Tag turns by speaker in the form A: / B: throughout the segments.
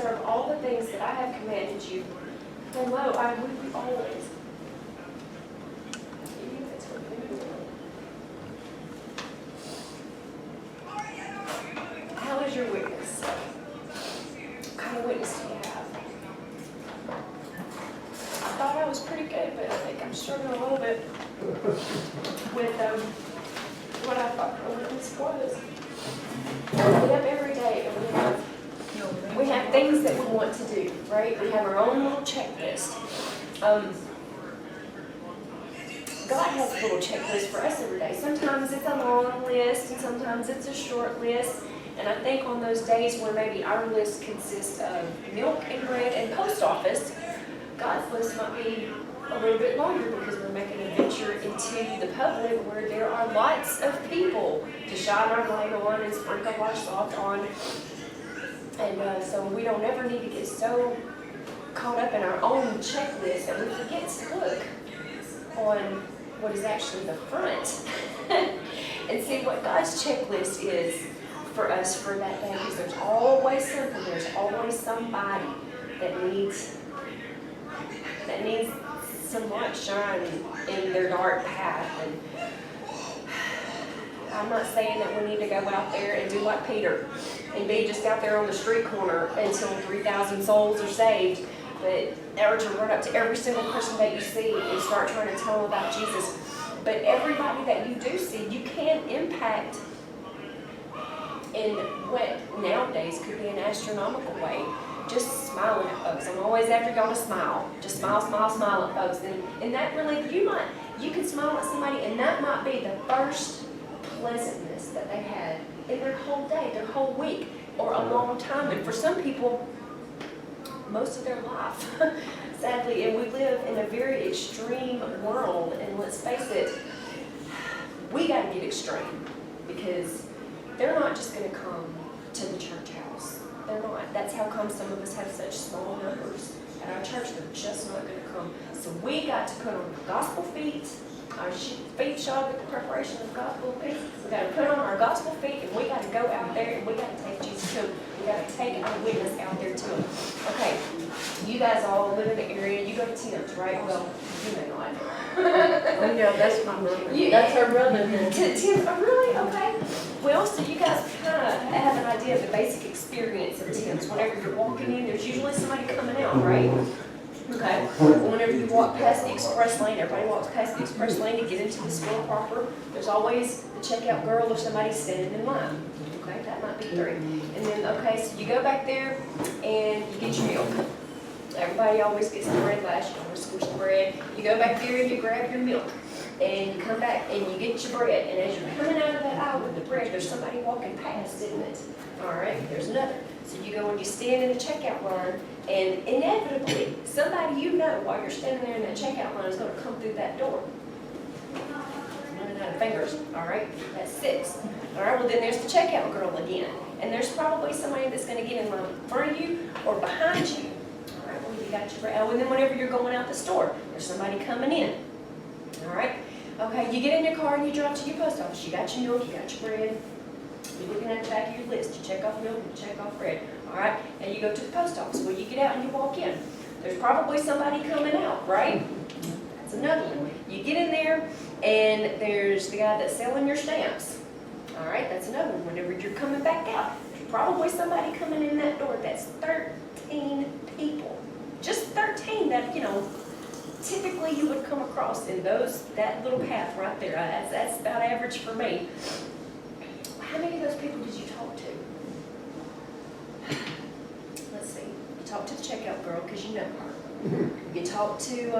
A: observe all the things that I have commanded you. And lo, I am with you always. How is your witness? What kind of witness do you have? I thought I was pretty good, but I think I'm struggling a little bit with what I thought my witness was. We get up every day and we have things that we want to do, right? We have our own little checklist. God has a little checklist for us every day. Sometimes it's a long list and sometimes it's a short list. And I think on those days where maybe our list consists of milk and bread and post office, God's list might be a little bit longer because we're making a venture into the public where there are lots of people to shine our light on and sprinkle our salt on. And so we don't ever need to get so caught up in our own checklist that we forget to look on what is actually the front and see what God's checklist is for us for that day. Because there's always something, there's always somebody that needs some light shining in their dark path. And I'm not saying that we need to go out there and do like Peter and be just out there on the street corner until 3,000 souls are saved, or to run up to every single person that you see and start trying to tell them about Jesus. But everybody that you do see, you can impact in what nowadays could be an astronomical way. Just smiling at folks. I'm always after y'all to smile. Just smile, smile, smile at folks. And that really, you can smile at somebody and that might be the first pleasantness that they had in their whole day, their whole week, or a long time. And for some people, most of their life, sadly. And we live in a very extreme world. And let's face it, we got to get extreme because they're not just going to come to the church house. They're not. That's how come some of us have such small numbers at our church. They're just not going to come. So we got to put on the gospel feet, our feet shod with the preparation of gospel feet. We got to put on our gospel feet, and we got to go out there and we got to take Jesus to them. We got to take our witness out there to them. Okay, you guys all live in the area. You go to Tim's, right? Well, you may not.
B: Oh, yeah, that's my brother.
A: That's her brother. Tim's, oh, really? Okay. Well, so you guys kind of have an idea of the basic experience of Tim's. Whenever you're walking in, there's usually somebody coming out, right? Okay. Whenever you walk past the express lane, everybody walks past the express lane to get into the store proper. There's always the checkout girl or somebody standing in line. Okay, that might be 3. And then, okay, so you go back there and you get your milk. Everybody always gets the bread last. You always squish the bread. You go back there and you grab your milk. And you come back and you get your bread. And as you're coming out of that aisle with the bread, there's somebody walking past, isn't it? All right, there's another. So you go and you stand in the checkout line, and inevitably, somebody you know while you're standing there in that checkout line is going to come through that door. Running out of fingers, all right? That's 6. All right, well then there's the checkout girl again. And there's probably somebody that's going to get in line in front of you or behind you. All right, well you got your bread. Oh, and then whenever you're going out the store, there's somebody coming in. All right? Okay, you get in your car and you drive to your post office. You got your milk, you got your bread. You're looking at the back of your list. You check off milk and you check off bread. All right? And you go to the post office. Well, you get out and you walk in. There's probably somebody coming out, right? That's another one. You get in there and there's the guy that's selling your stamps. All right? That's another one. Whenever you're coming back out, there's probably somebody coming in that door. That's 13 people. Just 13 that, typically you would come across in that little path right there. That's about average for me. How many of those people did you talk to? Let's see. You talked to the checkout girl because you know her. You talked to,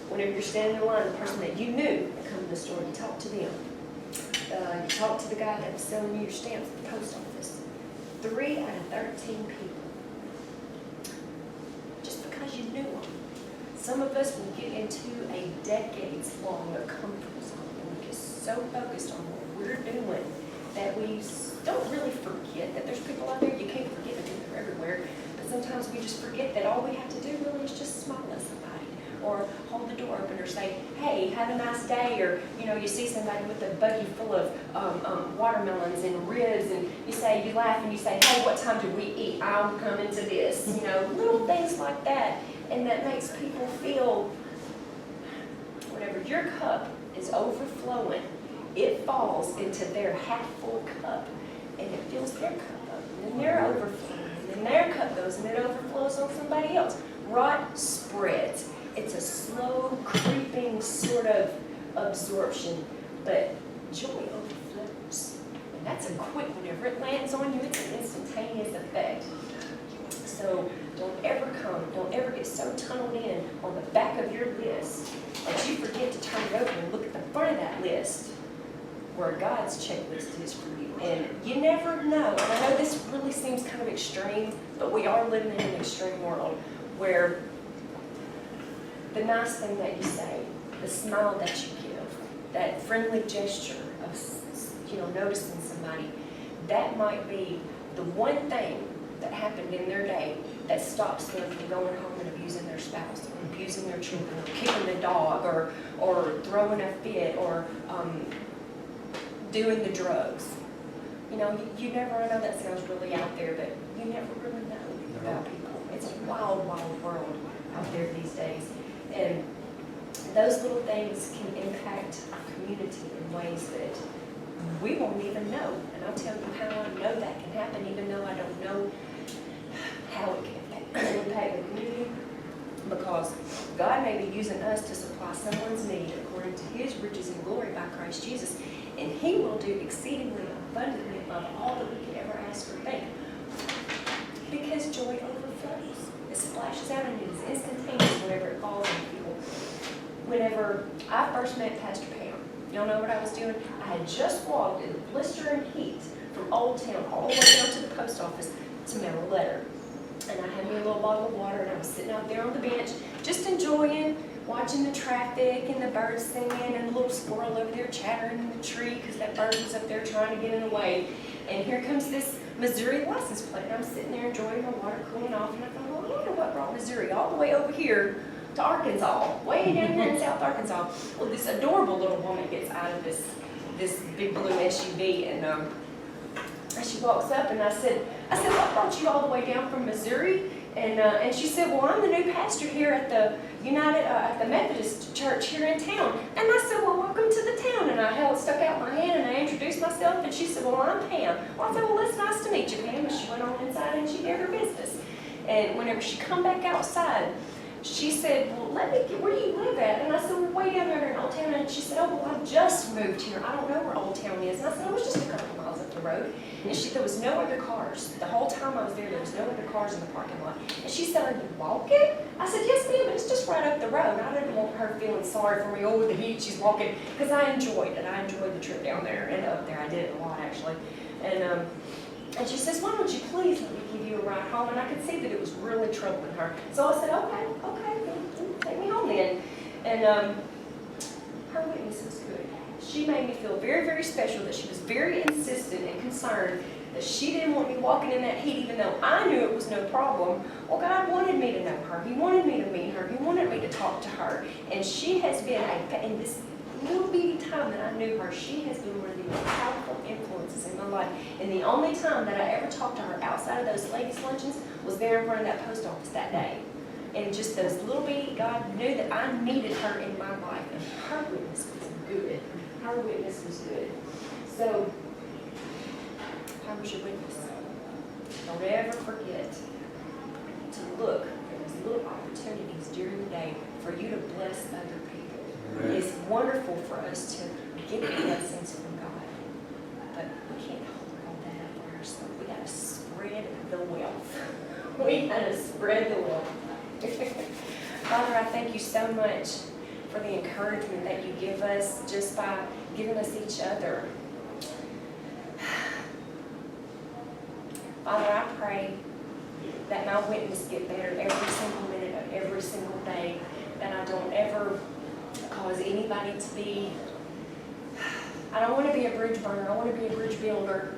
A: whenever you're standing in line, the person that you knew that come to the store, you talked to them. You talked to the guy that was selling you your stamps at the post office. 3 out of 13 people. Just because you knew them. Some of us will get into a decades-long comfort zone and we get so focused on what we're doing that we don't really forget that there's people out there. You can't forget that they're everywhere. But sometimes we just forget that all we have to do really is just smile at somebody. or hold the door open, or say, hey, have a nice day, or, you see somebody with a buggy full of watermelons and ribs, and you laugh and you say, hey, what time do we eat? I'm coming to this, little things like that, and that makes people feel, whenever your cup is overflowing, it falls into their half-full cup, and it fills their cup up, and then they're overflowing, and then their cup goes, and it overflows on somebody else. Rot spreads. It's a slow, creeping sort of absorption, but joy overflows. And that's a quick, whenever it lands on you, it's an instantaneous effect. So don't ever get so tunneled in on the back of your list that you forget to turn it over and look at the front of that list where God's checklist is for you. And you never know, and I know this really seems kind of extreme, but we are living in an extreme world where the nice thing that you say, the smile that you give, that friendly gesture of noticing somebody, that might be the one thing that happened in their day that stops them from going home and abusing their spouse, or abusing their children, or kicking the dog, or throwing a fit, or doing the drugs. You never, I know that sounds really out there, but you never really know about people. It's a wild, wild world out there these days. And those little things can impact our community in ways that we won't even know. And I'll tell you how I know that can happen, even though I don't know how it can impact the community. Because God may be using us to supply someone's need according to His riches and glory by Christ Jesus. And He will do exceedingly abundantly above all that we could ever ask or think. Because joy overflows. It splashes out and it is instantaneous whenever it falls on people. Whenever I first met Pastor Pam, y'all know what I was doing? I had just walked in the blistering heat from Old Town all the way down to the post office to mail a letter. And I had me a little bottle of water, and I was sitting out there on the bench, just enjoying, watching the traffic and the birds singing, and the little squirrel over there chattering in the tree because that bird was up there trying to get in the way. And here comes this Missouri license plate, and I'm sitting there enjoying my water cooling off, and I thought, well, I wonder what brought Missouri all the way over here to Arkansas, way down here in South Arkansas. Well, this adorable little woman gets out of this big blue SUV, and she walks up, and I said, what brought you all the way down from Missouri? And she said, well, I'm the new pastor here at the at the Methodist Church here in town. And I said, well, welcome to the town. And I stuck out my hand and I introduced myself, and she said, well, I'm Pam. Well, I said, well, it's nice to meet you, Pam. And she went on inside and she did her business. And whenever she come back outside, she said, well, where do you live at? And I said, well, way down there in Old Town. And she said, oh, well, I just moved here. I don't know where Old Town is. And I said, I was just a couple miles up the road. And there was no other cars. The whole time I was there was no other cars in the parking lot. And she said, are you walking? I said, yes, ma'am, but it's just right up the road. I didn't want her feeling sorry for me over the heat she's walking, because I enjoyed it. I enjoyed the trip down there and up there. I did it a lot, actually. And she says, why don't you please let me give you a ride home? And I could see that it was really troubling her. So I said, okay, take me home then. And her witness was good. She made me feel very, very special, that she was very insistent and concerned that she didn't want me walking in that heat, even though I knew it was no problem. Well, God wanted me to know her. He wanted me to meet her. He wanted me to talk to her. And she has been, in this little bitty time that I knew her, she has been one of the most powerful influences in my life. And the only time that I ever talked to her outside of those ladies' luncheons was there in front of that post office that day. And just those little bitty, God knew that I needed her in my life. And her witness was good. Her witness was good. So, how was your witness? Don't ever forget to look for those little opportunities during the day for you to bless other people. Right. It's wonderful for us to get blessings from God, but we can't hold all that up for ourselves. We got to spread the wealth. We got to spread the wealth. Father, I thank you so much for the encouragement that you give us just by giving us each other. Father, I pray that my witness get better every single minute of every single day, that I don't ever cause anybody to be, I don't want to be a bridge burner, I want to be a bridge builder.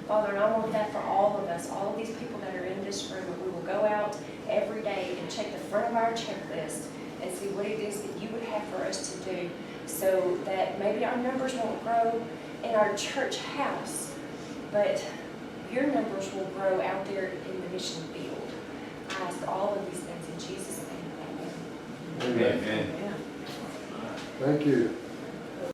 A: Father, and I want that for all of us, all of these people that are in this room. We will go out every day and check the front of our checklist and see what it is that you would have for us to do, so that maybe our numbers won't grow in our church house, but your numbers will grow out there in the mission field. I ask all of these things in Jesus' name. Amen.
C: Amen.
B: Yeah.
C: Thank you.